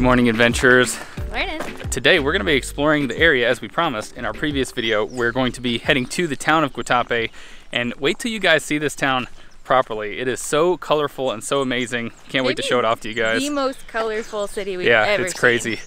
morning, adventurers. Morning. Today we're going to be exploring the area as we promised in our previous video. We're going to be heading to the town of Guatapé, and wait till you guys see this town properly. It is so colorful and so amazing. Can't wait to show it off to you guys. The most colorful city we've ever seen. Yeah, it's crazy.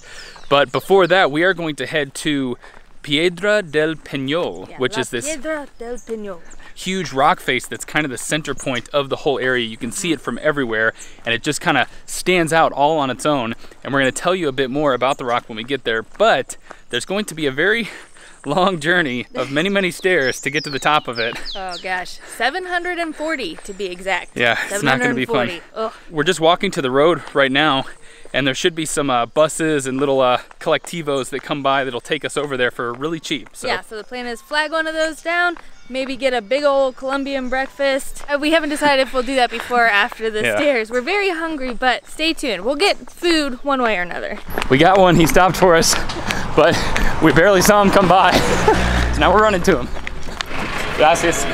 But before that, we are going to head to Piedra del Peñol, which is this Piedra del Peñol. huge rock face that's kind of the center point of the whole area. You can see it from everywhere, and it just kind of stands out all on its own. And we're going to tell you a bit more about the rock when we get there, but there's going to be a very long journey of many stairs to get to the top of it. Oh gosh, 740 to be exact. Yeah, it's not going to be fun. Ugh. We're just walking to the road right now, and there should be some buses and little collectivos that come by that'll take us over there for really cheap. So. Yeah, so the plan is flag one of those down, maybe get a big old Colombian breakfast. We haven't decided if we'll do that before or after the stairs. We're very hungry, but stay tuned. We'll get food one way or another. We got one, he stopped for us, but we barely saw him come by. So now we're running to him. Gracias.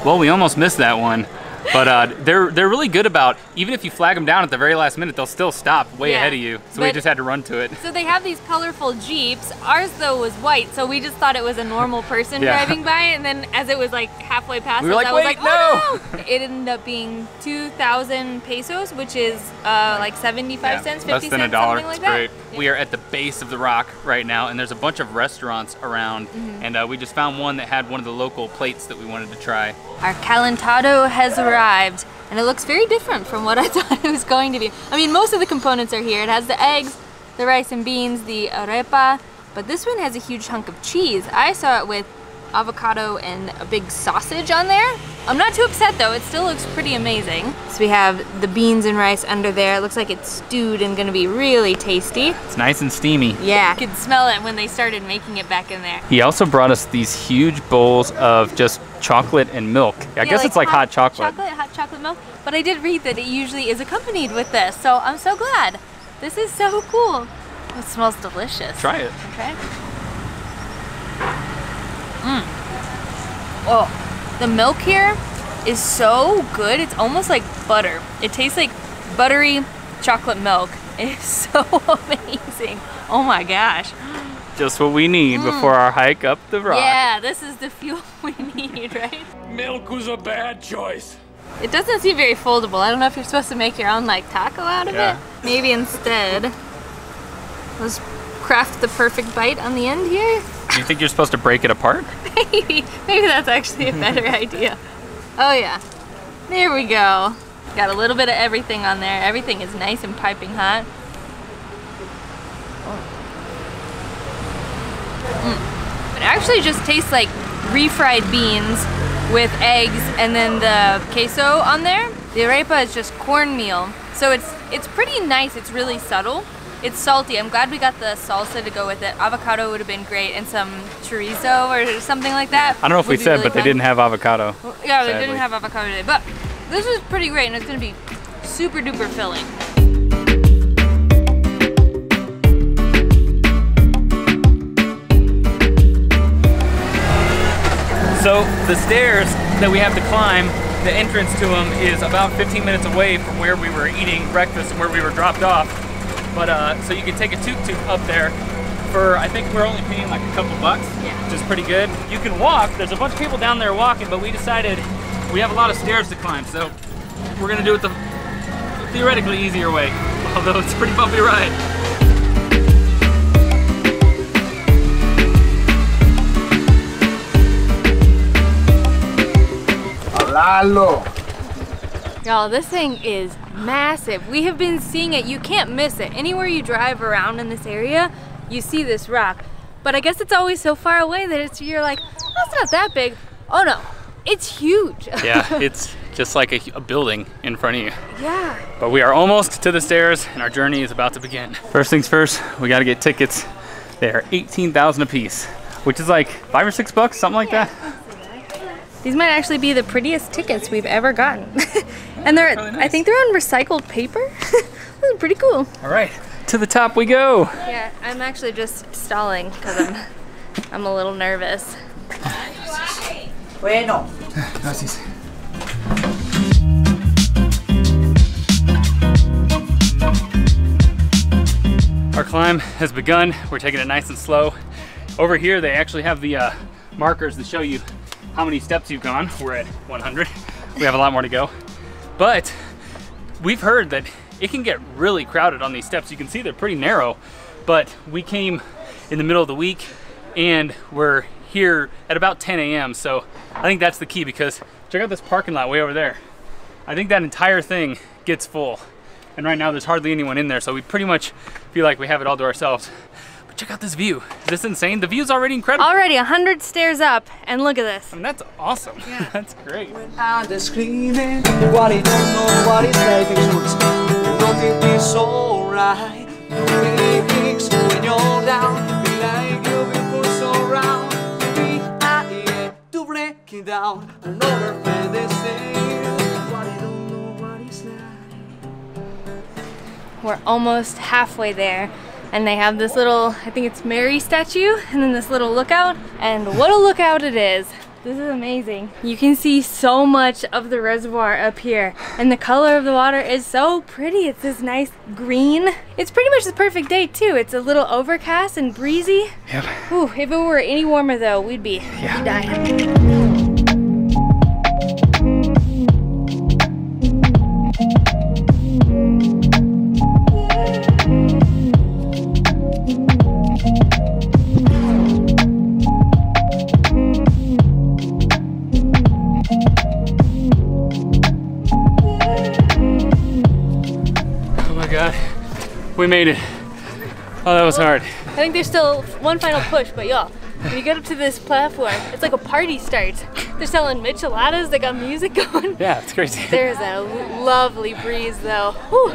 Well, we almost missed that one, but they're really good about, even if you flag them down at the very last minute, they'll still stop way ahead of you. So we just had to run to it. So they have these colorful Jeeps. Ours though was white, so we just thought it was a normal person driving by, and then as it was like halfway past us, I was like, oh no! It ended up being 2,000 pesos, which is like 75 cents, 50 less than cents, $1. something like it's that. Great. Yeah. We are at the base of the rock right now, and there's a bunch of restaurants around, and we just found one that had one of the local plates that we wanted to try. Our calentado has arrived, and it looks very different from what I thought it was going to be. I mean, most of the components are here. It has the eggs, the rice and beans, the arepa, but this one has a huge hunk of cheese. I saw it with avocado and a big sausage on there. I'm not too upset though, it still looks pretty amazing. So we have the beans and rice under there. It looks like it's stewed and gonna be really tasty. It's nice and steamy. Yeah, you could smell it when they started making it back in there. He also brought us these huge bowls of just chocolate and milk. I guess it's like hot chocolate. Hot chocolate milk. But I did read that it usually is accompanied with this, so I'm so glad. This is so cool. Oh, it smells delicious. Try it. Okay. Oh, the milk here is so good. It's almost like butter. It tastes like buttery chocolate milk. It's so amazing. Oh my gosh. Just what we need before our hike up the rock. Yeah, this is the fuel we need, right? Milk was a bad choice. It doesn't seem very foldable. I don't know if you're supposed to make your own like taco out of it. Maybe instead, let's craft the perfect bite on the end here. Do you think you're supposed to break it apart? Maybe that's actually a better idea. Oh yeah, there we go. Got a little bit of everything on there. Everything is nice and piping hot. It actually just tastes like refried beans with eggs and then the queso on there. The arepa is just cornmeal, so it's pretty nice. It's really subtle. It's salty. I'm glad we got the salsa to go with it. Avocado would have been great, and some chorizo or something like that. I don't know if we said, but they didn't have avocado. Well, yeah, they didn't have avocado today, but this is pretty great, and it's gonna be super duper filling. So the stairs that we have to climb, the entrance to them is about 15 minutes away from where we were eating breakfast and where we were dropped off. But so you can take a tuk-tuk up there for, I think we're only paying like a couple bucks, which is pretty good. You can walk, there's a bunch of people down there walking, but we decided we have a lot of stairs to climb, so we're gonna do it the theoretically easier way, although it's a pretty bumpy ride. Y'all, this thing is massive. We have been seeing it. You can't miss it. Anywhere you drive around in this area, you see this rock. But I guess it's always so far away that you're like, oh, it's not that big. Oh no, it's huge. Yeah, it's just like a building in front of you. Yeah. But we are almost to the stairs and our journey is about to begin. First things first, we gotta get tickets. They are 18,000 a piece, which is like $5 or $6, something like that. These might actually be the prettiest tickets we've ever gotten. And they're, really nice. I think they're on recycled paper. This is pretty cool. All right, to the top we go. Yeah, I'm actually just stalling because I'm a little nervous. Bueno. Gracias. Our climb has begun. We're taking it nice and slow. Over here, they actually have the markers that show you how many steps you've gone. We're at 100. We have a lot more to go. But we've heard that it can get really crowded on these steps. You can see they're pretty narrow, but we came in the middle of the week and we're here at about 10 a.m. So I think that's the key, because check out this parking lot way over there. I think that entire thing gets full. And right now there's hardly anyone in there, so we pretty much feel like we have it all to ourselves. But check out this view. Is this insane? The view's already incredible. Already 100 stairs up, and look at this. I mean, that's awesome. Yeah. That's great. And the screaming, what he don't know what his life is. Don't it be so right? Things when you're down, be like you've been pushed around. Be I to break it down. Another friend is saying, what he don't know what his life. We're almost halfway there, and they have this little, I think it's Mary statue, and then this little lookout, and what a lookout it is. This is amazing. You can see so much of the reservoir up here, and the color of the water is so pretty. It's this nice green. It's pretty much the perfect day too. It's a little overcast and breezy. Yep. Ooh, if it were any warmer though, we'd be dying. We made it. Oh, that was hard. I think there's still one final push, but y'all, when you get up to this platform, it's like a party starts. They're selling micheladas, they got music going. Yeah, it's crazy. There's a lovely breeze though. Whew.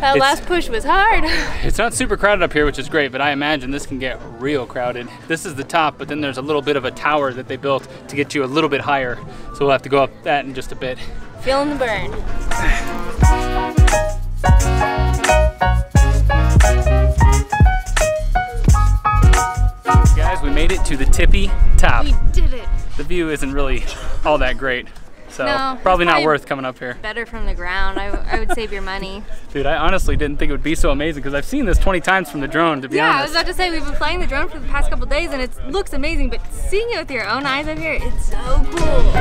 That last push was hard. It's not super crowded up here, which is great, but I imagine this can get real crowded. This is the top, but then there's a little bit of a tower that they built to get you a little bit higher. So we'll have to go up that in just a bit. Feeling the burn. Guys, we made it to the tippy top. We did it. The view isn't really all that great, so No, probably not worth coming up here. Better from the ground. I would save your money. Dude, I honestly didn't think it would be so amazing, because I've seen this 20 times from the drone, to be Yeah, I honest. was about to say, we've been flying the drone for the past couple days and it looks amazing, but seeing it with your own eyes up here, it's so cool.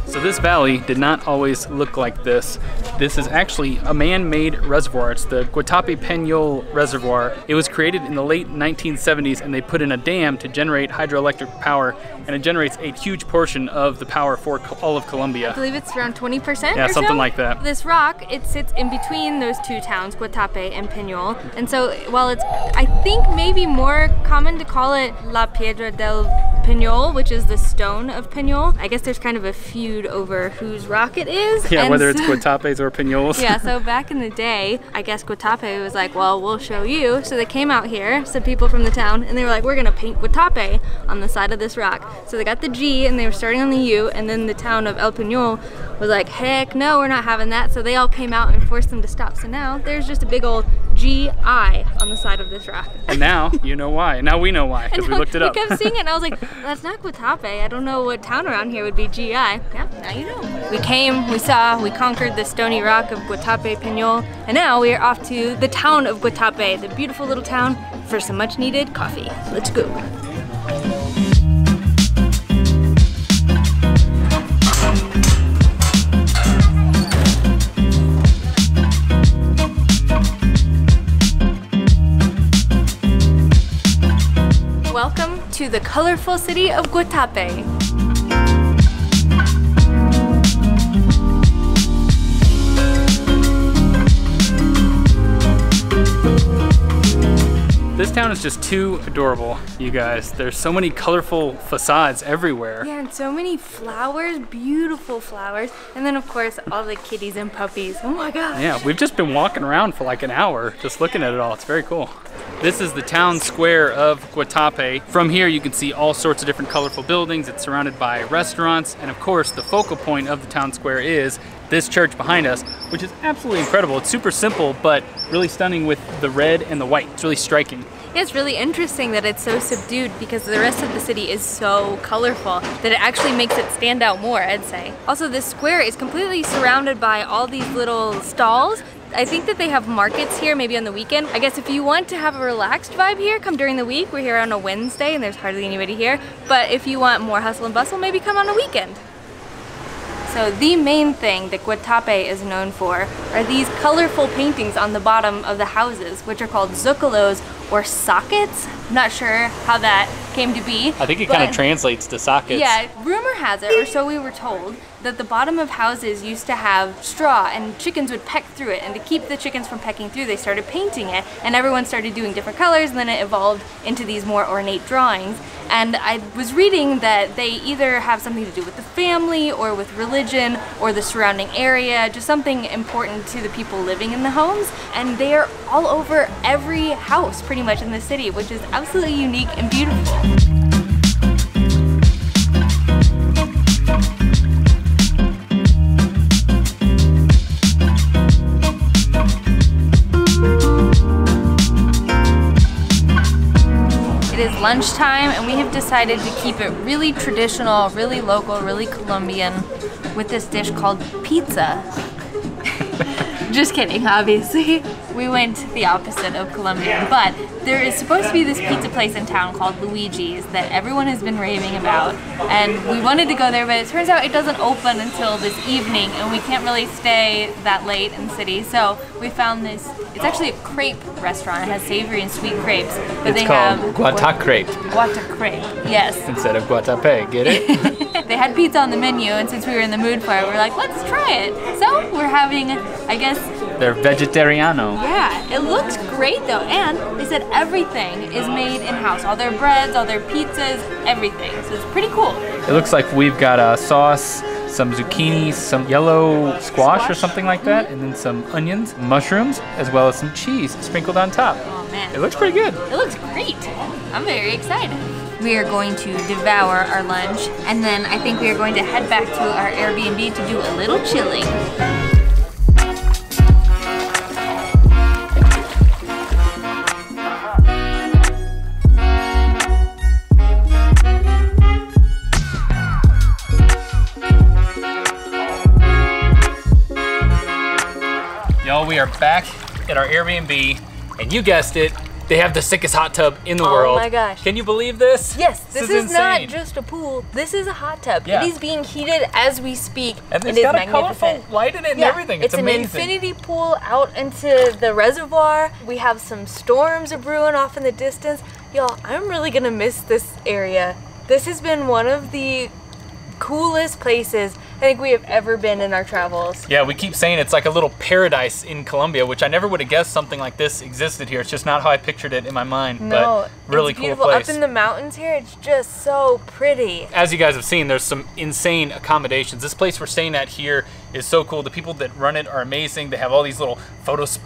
So this valley did not always look like this. This is actually a man-made reservoir. It's the Guatapé Piedra reservoir. It was created in the late 1970s, and they put in a dam to generate hydroelectric power, and it generates a huge portion of the power for all of Colombia. I believe it's around 20% Yeah, or something so. like that. This rock, it sits in between those two towns, Guatapé and Peñol. And so while it's, I think maybe more common to call it La Piedra del Peñol, which is the stone of Peñol, I guess there's kind of a feud over whose rock it is. Yeah, and whether it's Guatapés or Peñols. Yeah, so back in the day, I guess Guatapé was like, well, we'll show you. So they came out here, some people from the town, and they were like, we're gonna paint Guatapé on the side of this rock. So they got the G and they were starting on the U, and then the town of El Peñol was like, heck no, we're not having that. So they all came out and forced them to stop. So now there's just a big old G-I on the side of this rock. And now you know why. Now we know why, because we looked it up. We kept seeing it and I was like, that's not Guatapé. I don't know what town around here would be G-I. Yeah, now you know. We came, we saw, we conquered the stony rock of Guatapé Piedra, and now we are off to the town of Guatapé, the beautiful little town, for some much needed coffee. Let's go. Welcome to the colorful city of Guatapé. This town town is just too adorable, you guys. There's so many colorful facades everywhere. Yeah, and so many flowers, beautiful flowers. And then of course, all the kitties and puppies. Oh my gosh. Yeah, we've just been walking around for like an hour, just looking at it all. It's very cool. This is the town square of Guatapé. From here, you can see all sorts of different colorful buildings. It's surrounded by restaurants. And of course, the focal point of the town square is this church behind us, which is absolutely incredible. It's super simple, but really stunning with the red and the white. It's really striking. Yeah, it's really interesting that it's so subdued because the rest of the city is so colorful that it actually makes it stand out more, I'd say. Also, this square is completely surrounded by all these little stalls. I think that they have markets here, maybe on the weekend. I guess if you want to have a relaxed vibe here, come during the week. We're here on a Wednesday and there's hardly anybody here. But if you want more hustle and bustle, maybe come on a weekend. So the main thing that Guatapé is known for are these colorful paintings on the bottom of the houses, which are called zócalos or sockets. I'm not sure how that came to be. I think it kind of translates to sockets. Yeah, rumor has it, or so we were told, that the bottom of houses used to have straw and chickens would peck through it, and to keep the chickens from pecking through, they started painting it, and everyone started doing different colors, and then it evolved into these more ornate drawings. And I was reading that they either have something to do with the family or with religion or the surrounding area, just something important to the people living in the homes. And they are all over every house pretty much in the city, which is absolutely unique and beautiful. It is lunchtime and we have decided to keep it really traditional, really local, really Colombian with this dish called pizza. Just kidding, obviously. We went the opposite of Colombian, but there is supposed to be this pizza place in town called Luigi's that everyone has been raving about, and we wanted to go there, but it turns out it doesn't open until this evening, and we can't really stay that late in the city, so we found this. It's actually a crepe restaurant. It has savory and sweet crepes, but It's called Guatapé. Guatapé, yes. Instead of Guatapé, get it? They had pizza on the menu, and since we were in the mood for it, we were like, let's try it. So we're having, I guess... They're vegetariano. Yeah, it looks great though, and they said everything is made in-house. All their breads, all their pizzas, everything. So it's pretty cool. It looks like we've got a sauce, some zucchini, some yellow squash or something like that, and then some onions, mushrooms, as well as some cheese sprinkled on top. Oh man. It looks pretty good. It looks great. I'm very excited. We are going to devour our lunch, and then I think we are going to head back to our Airbnb to do a little chilling. Y'all, we are back at our Airbnb, and you guessed it, they have the sickest hot tub in the world. Oh my gosh. Can you believe this? Yes, this is not insane. just a pool. This is a hot tub. Yeah. It is being heated as we speak. And it it's is got a magnificent. colorful light in it and everything. It's amazing. It's an infinity pool out into the reservoir. We have some storms brewing off in the distance. Y'all, I'm really gonna miss this area. This has been one of the coolest places I think we have ever been in our travels. Yeah, we keep saying it's like a little paradise in Colombia, which I never would have guessed something like this existed here. It's just not how I pictured it in my mind. No, but really it's cool beautiful. place. Up in the mountains here, it's just so pretty. As you guys have seen, there's some insane accommodations. This place we're staying at here is so cool. The people that run it are amazing. They have all these little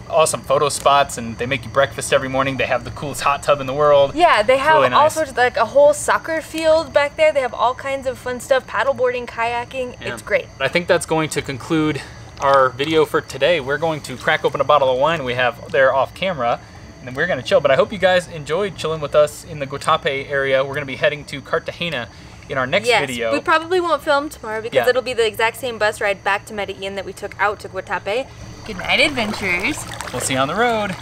awesome photo spots, and they make you breakfast every morning. They have the coolest hot tub in the world. Yeah, they have really all nice. sorts of, like a whole soccer field back there. They have all kinds of fun stuff, paddleboarding, kayaking. Yeah. It's great. I think that's going to conclude our video for today. We're going to crack open a bottle of wine we have there off camera, and then we're gonna chill. But I hope you guys enjoyed chilling with us in the Guatapé area. We're gonna be heading to Cartagena in our next video. We probably won't film tomorrow because Yeah. it'll be the exact same bus ride back to Medellin that we took out to Guatapé. Good night, adventurers. We'll see you on the road.